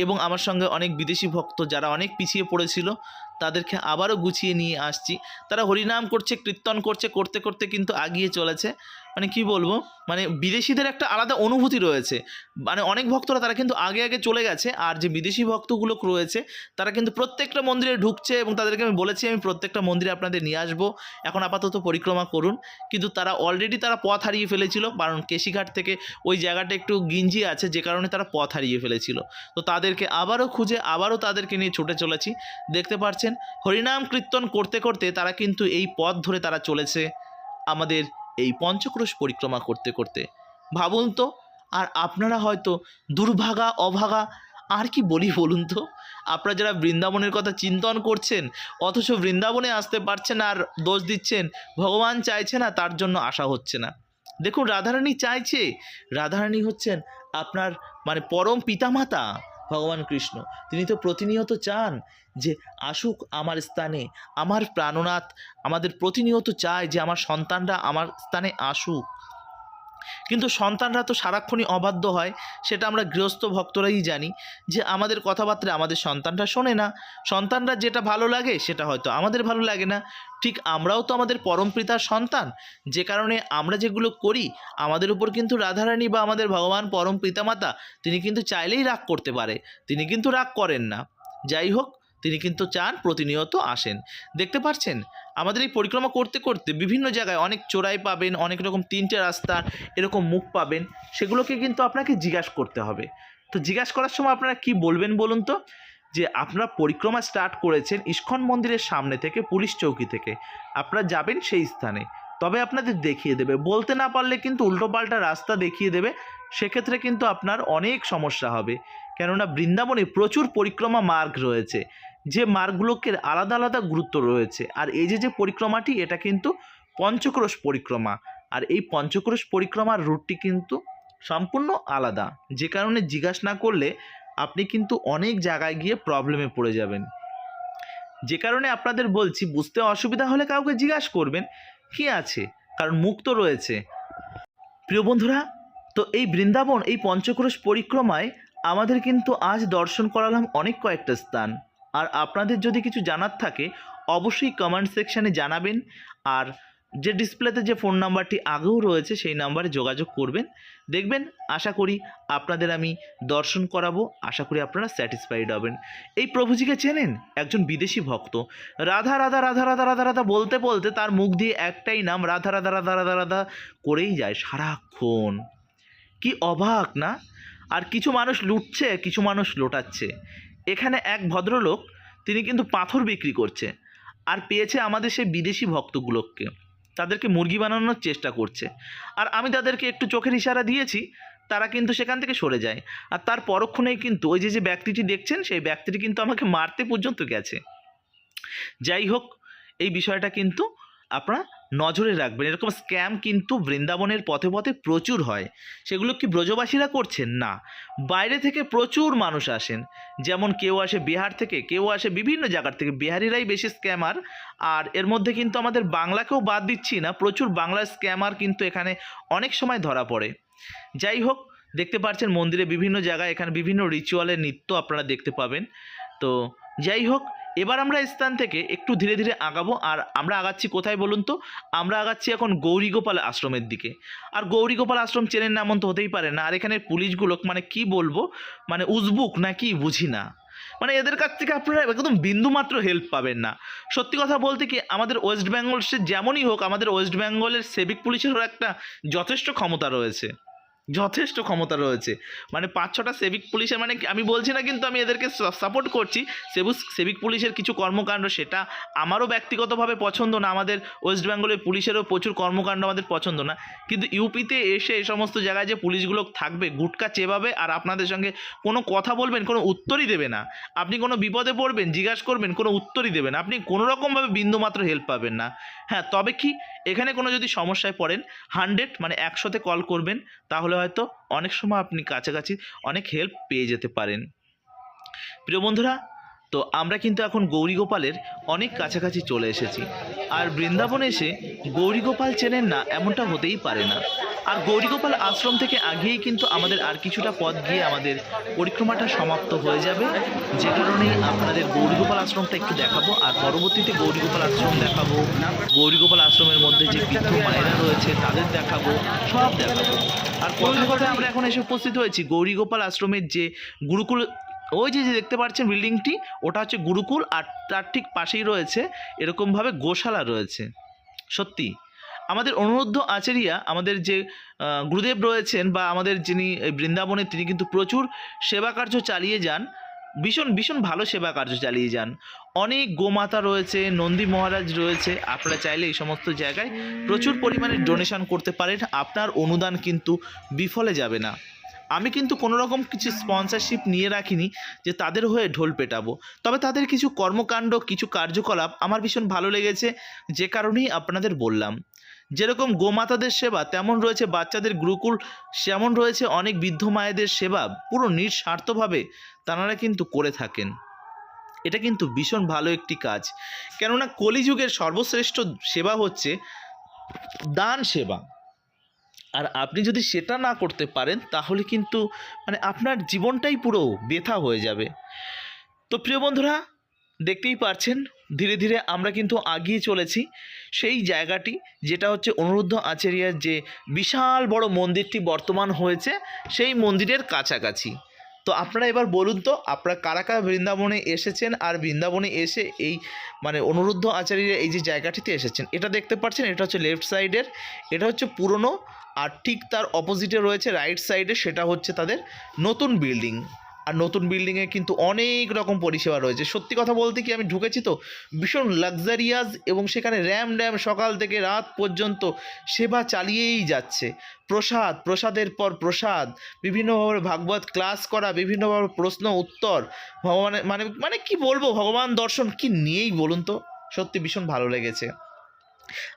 এবং আমার সঙ্গে অনেক বিদেশি ভক্ত যারা অনেক পিছিয়ে পড়েছিল, তাদেরকে আবারও গুছিয়ে নিয়ে আসছি। তারা হরিনাম করছে, কীর্তন করছে, করতে করতে কিন্তু আগিয়ে চলেছে। কি বলবো, বিদেশিদের একটা আলাদা অনুভূতি রয়েছে। অনেক ভক্তরা তারা কিন্তু আগে আগে চলে গেছে, আর যে বিদেশি ভক্তগুলো রয়েছে তারা কিন্তু প্রত্যেকটা মন্দিরে ঢুকছে এবং তাদেরকে আমি বলেছি আমি প্রত্যেকটা মন্দিরে আপনাদের নিয়ে আসবো, এখন আপাতত পরিক্রমা করুন। কিন্তু তারা অলরেডি পথ হারিয়ে ফেলেছিল, কারণ কেশিঘাট থেকে ওই জায়গাটা একটু গিঞ্জি আছে, যে কারণে তারা পথ হারিয়ে ফেলেছিল। তো তাদেরকে আবারও খুঁজে আবারও তাদেরকে নিয়ে ছুটে চলেছি। দেখতে পাচ্ছেন হরিনাম কীর্তন করতে করতে তারা কিন্তু এই পথ ধরে তারা চলেছে আমাদের এই পঞ্চক্রোশ পরিক্রমা করতে করতে। ভাবুন তো, আর আপনারা হয়তো দুর্ভাগা অভাগা, আর কি বলি বলুন তো? আপনারা যারা বৃন্দাবনের কথা চিন্তন করছেন অথচ বৃন্দাবনে আসতে পারছেন আর দোষ দিচ্ছেন ভগবান চাইছে না, তার জন্য আসা হচ্ছে না। দেখুন রাধারানী চাইছে, রাধারানী হচ্ছেন আপনার পরম পিতামাতা, ভগবান কৃষ্ণ। তিনি তো প্রতিনিয়ত চান যে আসুক আমার স্থানে, আমার প্রাণনাথ আমাদের প্রতিনিয়ত চায় যে আমার সন্তানরা আমার স্থানে আসুক। কিন্তু সন্তানরা তো সারাক্ষণই অবাধ্য হয়, সেটা আমরা গৃহস্থ ভক্তরাই জানি যে আমাদের কথাবার্তা আমাদের সন্তানরা শোনে না। সন্তানরা যেটা ভালো লাগে সেটা হয়তো আমাদের ভালো লাগে না। ঠিক আমরাও তো আমাদের পরমপিতার সন্তান, যে কারণে আমরা যেগুলো করি আমাদের উপর কিন্তু রাধারানী বা আমাদের ভগবান পরম পিতামাতা তিনি কিন্তু চাইলেই রাগ করতে পারে, তিনি কিন্তু রাগ করেন না। যাই হোক, তিনি কিন্তু চান প্রতিনিয়ত আসেন। দেখতে পাচ্ছেন আমাদের এই পরিক্রমা করতে করতে বিভিন্ন জায়গায় অনেক চোরাই পাবেন, অনেক রকম তিনটে রাস্তার এরকম মুখ পাবেন, সেগুলোকে কিন্তু আপনাকে জিজ্ঞাসা করতে হবে। তো জিজ্ঞাসা করার সময় আপনারা কি বলবেন বলুন তো? যে আপনারা পরিক্রমা স্টার্ট করেছেন ইস্কন মন্দিরের সামনে থেকে, পুলিশ চৌকি থেকে আপনারা যাবেন সেই স্থানে, তবে আপনাদের দেখিয়ে দেবে। বলতে না পারলে কিন্তু উল্টোপাল্টা রাস্তা দেখিয়ে দেবে, সেক্ষেত্রে কিন্তু আপনার অনেক সমস্যা হবে। কেননা বৃন্দাবনে প্রচুর পরিক্রমা মার্গ রয়েছে, যে মার্গগুলোকে আলাদা আলাদা গুরুত্ব রয়েছে। আর এই যে পরিক্রমাটি, এটা কিন্তু পঞ্চক্রোশ পরিক্রমা, আর এই পঞ্চক্রোশ পরিক্রমার রুটটি কিন্তু সম্পূর্ণ আলাদা, যে কারণে জিজ্ঞাসা না করলে আপনি কিন্তু অনেক জায়গায় গিয়ে প্রবলেমে পড়ে যাবেন। যে কারণে আপনাদের বলছি, বুঝতে অসুবিধা হলে কাউকে জিজ্ঞাসা করবেন, কি আছে, কারণ মুখ তো রয়েছে। প্রিয় বন্ধুরা, তো এই বৃন্দাবন এই পঞ্চক্রোশ পরিক্রমায় আমাদের কিন্তু আজ দর্শন করালাম অনেক কয়েকটা স্থান। আর আপনাদের যদি কিছু জানার থাকে অবশ্যই কমেন্ট সেকশানে জানাবেন। আর যে ডিসপ্লেতে যে ফোন নাম্বারটি আগেও রয়েছে সেই নাম্বারে যোগাযোগ করবেন। দেখবেন আশা করি আপনাদের আমি দর্শন করাবো, আশা করি আপনারা স্যাটিসফাইড হবেন। এই প্রভুজিকে চেনেন? একজন বিদেশি ভক্ত রাধা রাধা রাধা রাধা রাধা রাধা বলতে বলতে তার মুখ দিয়ে একটাই নাম রাধা রাধা রাধা রাধা রাধা করেই যায় সারাক্ষণ। কি অবাক না? আর কিছু মানুষ লুটছে, কিছু মানুষ লোটাচ্ছে। এখানে এক ভদ্রলোক তিনি কিন্তু পাথর বিক্রি করছে, আর পেয়েছে আমাদের সেই বিদেশি ভক্তগুলোকে, তাদেরকে মুরগি বানানোর চেষ্টা করছে। আর আমি তাদেরকে একটু চোখের ইশারা দিয়েছি, তারা কিন্তু সেখান থেকে সরে যায়। আর তার পরক্ষণেই কিন্তু ওই যে ব্যক্তিটি দেখছেন সেই ব্যক্তিটি কিন্তু আমাকে মারতে পর্যন্ত গেছে। যাই হোক, এই বিষয়টা কিন্তু আপনারা নজরে রাখবেন। এরকম স্ক্যাম কিন্তু বৃন্দাবনের পথে পথে প্রচুর হয়। সেগুলো কি ব্রজবাসীরা করছেন? না, বাইরে থেকে প্রচুর মানুষ আসেন। যেমন কেউ আসে বিহার থেকে, কেউ আসে বিভিন্ন জায়গার থেকে, বিহারিরাই বেশি স্ক্যামার। আর এর মধ্যে কিন্তু আমাদের বাংলাকেও বাদ দিচ্ছি না, প্রচুর বাংলার স্ক্যামার কিন্তু এখানে অনেক সময় ধরা পড়ে। যাই হোক, দেখতে পাচ্ছেন মন্দিরে বিভিন্ন জায়গায় এখানে বিভিন্ন রিচুয়ালের নৃত্য আপনারা দেখতে পাবেন। তো যাই হোক, এবার আমরা স্থান থেকে একটু ধীরে ধীরে আগাবো। আর আমরা আগাচ্ছি কোথায় বলুন তো? আমরা আগাচ্ছি এখন গৌরীগোপাল আশ্রমের দিকে। আর গৌরীগোপাল আশ্রম চেনেন না এমন তো হতেই পারে না। আর এখানে পুলিশগুলো মানে কি বলবো, মানে উজবুক না কি বুঝি না, মানে এদের কাছ থেকে আপনারা একদম বিন্দুমাত্র হেল্প পাবেন না। সত্যি কথা বলতে কি, আমাদের ওয়েস্ট বেঙ্গল সে যেমনই হোক, আমাদের ওয়েস্ট বেঙ্গলের সিভিক পুলিশেরও একটা যথেষ্ট ক্ষমতা রয়েছে, যথেষ্ট ক্ষমতা রয়েছে। মানে 5-6টা সিভিক পুলিশের, মানে আমি বলছি না কিন্তু আমি এদেরকে সাপোর্ট করছি। সিভিক পুলিশের কিছু কর্মকাণ্ড সেটা আমারও ব্যক্তিগতভাবে পছন্দ না, আমাদের ওয়েস্ট বেঙ্গলের পুলিশেরও প্রচুর কর্মকাণ্ড আমাদের পছন্দ না। কিন্তু ইউপিতে এসে এই সমস্ত জায়গায় যে পুলিশগুলো থাকবে গুটকা চেবাবে আর আপনাদের সঙ্গে কোনো কথা বলবেন, কোনো উত্তরই দেবে না। আপনি কোনো বিপদে পড়বেন, জিজ্ঞাসা করবেন, কোনো উত্তরই দেবে না, আপনি কোনো রকমভাবে বিন্দুমাত্র হেল্প পাবেন না। হ্যাঁ, তবে কি এখানে কোনো যদি সমস্যায় পড়েন 100 মানে 100তে কল করবেন, তাহলে হয়তো অনেক সময় আপনি কাছাকাছি অনেক হেল্প পেয়ে যেতে পারেন। প্রিয় বন্ধুরা, তো আমরা কিন্তু এখন গৌরীগোপালের অনেক কাছাকাছি চলে এসেছি। আর বৃন্দাবনে এসে গৌরীগোপাল চেনেন না এমনটা হতেই পারে না। আর গৌরীগোপাল আশ্রম থেকে আগেই কিন্তু আমাদের আর কিছুটা পথ গিয়ে আমাদের পরিক্রমাটা সমাপ্ত হয়ে যাবে, যে কারণেই আপনাদের গৌরীগোপাল আশ্রমটা একটু দেখাবো। আর পরবর্তীতে গৌরীগোপাল আশ্রম দেখাবো, গৌরীগোপাল আশ্রমের মধ্যে যে বৃদ্ধ মায়েরা রয়েছে তাদের দেখাবো, সব দেখাবো। আর কথা কথা আমরা এখন এসে উপস্থিত হয়েছি গৌরীগোপাল আশ্রমের যে গুরুকুল, ওই যে দেখতে পাচ্ছেন বিল্ডিংটি, ওটা হচ্ছে গুরুকুল। আর তার ঠিক পাশেই রয়েছে এরকমভাবে গোশালা রয়েছে। সত্যি আমাদের অনুরুদ্ধ আচার্যা, আমাদের যে গুরুদেব রয়েছেন বা আমাদের যিনি বৃন্দাবনে, তিনি কিন্তু প্রচুর সেবা কার্য চালিয়ে যান, ভীষণ ভীষণ ভালো সেবা কার্য চালিয়ে যান। অনেক গোমাতা রয়েছে, নন্দী মহারাজ রয়েছে। আপনারা চাইলে এই সমস্ত জায়গায় প্রচুর পরিমাণে ডোনেশন করতে পারেন, আপনার অনুদান কিন্তু বিফলে যাবে না। আমি কিন্তু কোনো রকম কিছু স্পন্সরশিপ নিয়ে রাখিনি যে তাদের হয়ে ঢোল পেটাবো, তবে তাদের কিছু কর্মকাণ্ড, কিছু কার্যকলাপ আমার ভীষণ ভালো লেগেছে, যে কারণেই আপনাদের বললাম। যেরকম গোমাতাদের সেবা তেমন রয়েছে বাচ্চাদের গুরুকুল, যেমন রয়েছে অনেক বৃদ্ধ মায়েদের সেবা, পুরো নিঃস্বার্থভাবে তাঁরা কিন্তু করে থাকেন। এটা কিন্তু ভীষণ ভালো একটি কাজ, কেননা কলিযুগের সর্বশ্রেষ্ঠ সেবা হচ্ছে দান সেবা। আর আপনি যদি সেটা না করতে পারেন তাহলে কিন্তু আপনার জীবনটাই পুরো বৃথা হয়ে যাবে। তো প্রিয় বন্ধুরা, দেখতেই পারছেন ধীরে ধীরে আমরা কিন্তু এগিয়ে চলেছি সেই জায়গাটি, যেটা হচ্ছে অনিরুদ্ধ আচার্যের যে বিশাল বড় মন্দিরটি বর্তমান হয়েছে সেই মন্দিরের কাছাকাছি। তো আপনারা এবার বলুন তো, আপনারা কারা কারা বৃন্দাবনে এসেছেন আর বৃন্দাবনে এসে এই অনিরুদ্ধ আচার্যের এই যে জায়গাটিতে এসেছেন। এটা দেখতে পাচ্ছেন, এটা হচ্ছে লেফট সাইডের, এটা হচ্ছে পুরনো, আর ঠিক তার অপোজিটে রয়েছে রাইট সাইডে, সেটা হচ্ছে তাদের নতুন বিল্ডিং। আর নতুন বিল্ডিংয়ে কিন্তু অনেক রকম পরিষেবা রয়েছে। সত্যি কথা বলতে কি, আমি ঢুকেছি তো ভীষণ লাক্সারিয়াস, এবং সেখানে র্যাম সকাল থেকে রাত পর্যন্ত সেবা চালিয়েই যাচ্ছে। প্রসাদের পর প্রসাদ, বিভিন্নভাবে ভাগবত ক্লাস করা, বিভিন্নভাবে প্রশ্ন উত্তর, ভগবানের মানে কি বলবো, ভগবান দর্শন কি নিয়েই বলুন তো, সত্যি ভীষণ ভালো লেগেছে।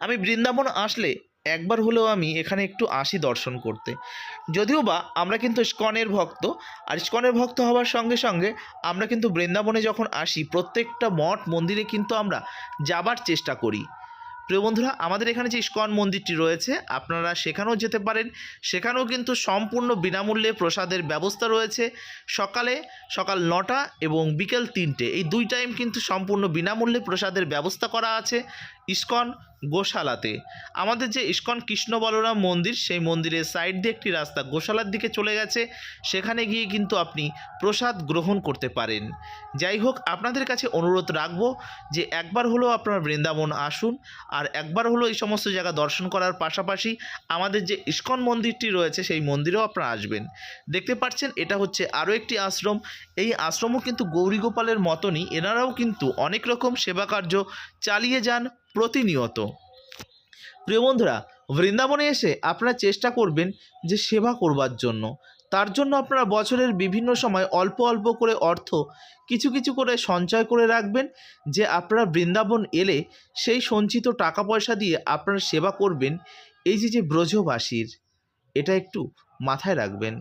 আমি বৃন্দাবন আসলে একবার হলেও আমি এখানে একটু আসি দর্শন করতে। যদিও বা আমরা কিন্তু ইস্কনের ভক্ত, আর ইস্কনের ভক্ত হওয়ার সঙ্গে সঙ্গে আমরা কিন্তু বৃন্দাবনে যখন আসি প্রত্যেকটা মঠ মন্দিরে কিন্তু আমরা যাবার চেষ্টা করি। প্রিয় বন্ধুরা, আমাদের এখানে যে ইস্কন মন্দিরটি রয়েছে আপনারা সেখানেও যেতে পারেন। সেখানেও কিন্তু সম্পূর্ণ বিনামূল্যে প্রসাদের ব্যবস্থা রয়েছে। সকাল 9টা এবং বিকেল 3টে, এই 2 টাইম কিন্তু সম্পূর্ণ বিনামূল্যে প্রসাদের ব্যবস্থা করা আছে ইস্কন গোশালাতে। আমাদের যে ইস্কন কৃষ্ণ বলরাম মন্দির, সেই মন্দিরের সাইড দিয়ে একটি রাস্তা গোশালার দিকে চলে গেছে, সেখানে গিয়ে কিন্তু আপনি প্রসাদ গ্রহণ করতে পারেন। যাই হোক, আপনাদের কাছে অনুরোধ রাখবো যে একবার হলেও আপনারা বৃন্দাবন আসুন, আর একবার হলো এই সমস্ত জায়গা দর্শন করার পাশাপাশি আমাদের যে ইস্কন মন্দিরটি রয়েছে সেই মন্দিরেও আপনারা আসবেন। দেখতে পাচ্ছেন এটা হচ্ছে আরও একটি আশ্রম। এই আশ্রমও কিন্তু গৌরীগোপালের মতনই, এনারাও কিন্তু অনেক রকম সেবা কার্য চালিয়ে যান প্রতিনিয়ত। প্রিয় বন্ধুরা, বৃন্দাবনে এসে আপনারা চেষ্টা করবেন যে সেবা করবার জন্য। তার জন্য আপনারা বছরের বিভিন্ন সময় অল্প অল্প করে অর্থ কিছু কিছু করে সঞ্চয় করে রাখবেন, যে আপনারা বৃন্দাবন এলে সেই সঞ্চিত টাকা পয়সা দিয়ে আপনারা সেবা করবেন এই যে ব্রজবাসীর। এটা একটু মাথায় রাখবেন।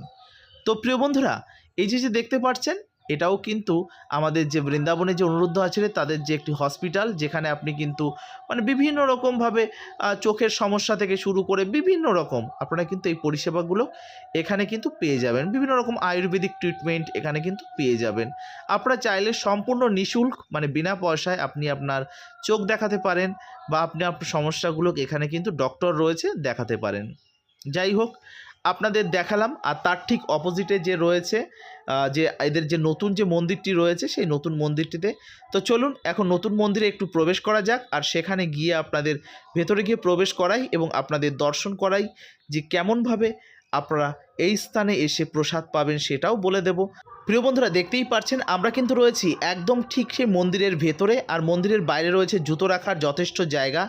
তো প্রিয় বন্ধুরা, এই যে দেখতে পাচ্ছেন, এটাও কিন্তু আমাদের যে বৃন্দাবনে যে অনিরুদ্ধ আচার্য তাদের যে একটি হসপিটাল, যেখানে আপনি কিন্তু বিভিন্ন রকমভাবে চোখের সমস্যা থেকে শুরু করে বিভিন্ন রকম আপনারা কিন্তু এই পরিষেবাগুলো এখানে কিন্তু পেয়ে যাবেন। বিভিন্ন রকম আয়ুর্বেদিক ট্রিটমেন্ট এখানে কিন্তু পেয়ে যাবেন। আপনারা চাইলে সম্পূর্ণ নিঃশুল্ক বিনা পয়সায় আপনি আপনার চোখ দেখাতে পারেন, বা আপনি আপনার সমস্যাগুলো এখানে কিন্তু ডক্টর রয়েছে দেখাতে পারেন। যাই হোক, আপনাদের দেখালাম। আর তার ঠিক অপোজিটে যে রয়েছে যে এদের যে নতুন যে মন্দিরটি রয়েছে সেই নতুন মন্দিরটিতে। তো চলুন এখন নতুন মন্দিরে একটু প্রবেশ করা যাক, আর সেখানে গিয়ে আপনাদের ভেতরে গিয়ে প্রবেশ করাই এবং আপনাদের দর্শন করাই যে কেমনভাবে আপনারা এই স্থানে এসে প্রসাদ পাবেন সেটাও বলে দেব। প্রিয় বন্ধুরা, দেখতেই পাচ্ছেন আমরা কিন্তু রয়েছি একদম ঠিক সেই মন্দিরের ভেতরে, আর মন্দিরের বাইরে রয়েছে জুতো রাখার যথেষ্ট জায়গা,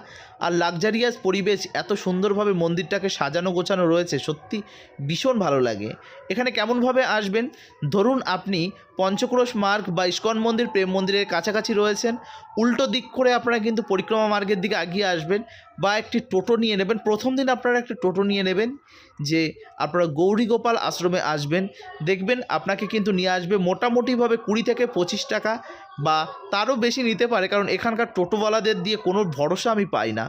আর লাক্সারিয়াস পরিবেশ। এত সুন্দরভাবে মন্দিরটাকে সাজানো গোছানো রয়েছে, সত্যি ভীষণ ভালো লাগে। এখানে কেমনভাবে আসবেন, ধরুন আপনি পঞ্চক্রোশ মার্গ বা ইস্কন মন্দির প্রেম মন্দিরের কাছাকাছি রয়েছেন, উল্টো দিক করে আপনারা কিন্তু পরিক্রমা মার্গের দিকে এগিয়ে আসবেন, বা একটি টোটো নিয়ে নেবেন। প্রথম দিন আপনারা একটা টোটো নিয়ে নেবেন, যে আপনারা গৌরীগোপাল আশ্রমে আসবেন। দেখবেন আপনাকে কিন্তু নিয়ে আসবে মোটামুটিভাবে 20 থেকে 25 টাকা, বা তারও বেশি নিতে পারে, কারণ এখানকার টোটোওয়ালাদের দিয়ে কোনো ভরসা আমি পাই না।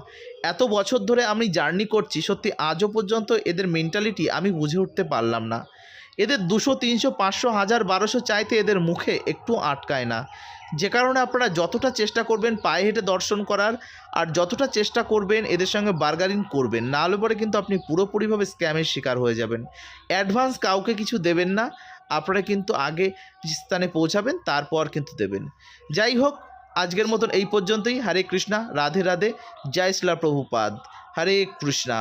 এত বছর ধরে আমি জার্নি করছি, সত্যি আজও পর্যন্ত এদের মেন্টালিটি আমি বুঝে উঠতে পারলাম না। এদের 200, 300, 500, 1000, 1200 চাইতে এদের মুখে একটু আটকায় না। যে কারণে আপনারা যতটা চেষ্টা করবেন পায়ে হেঁটে দর্শন করার, আর যতটা চেষ্টা করবেন এদের সঙ্গে বার্গারিং করবেন, না হলে পরে কিন্তু আপনি পুরোপুরিভাবে স্ক্যামের শিকার হয়ে যাবেন। অ্যাডভান্স কাউকে কিছু দেবেন না, আপনারা কিন্তু আগে স্থানে পৌঁছাবেন তারপর কিন্তু দেবেন। যাই হোক, আজকের মতন এই পর্যন্তই। হরে কৃষ্ণা, রাধে রাধে, জয় শ্রীলা প্রভুপাদ, হরে কৃষ্ণা।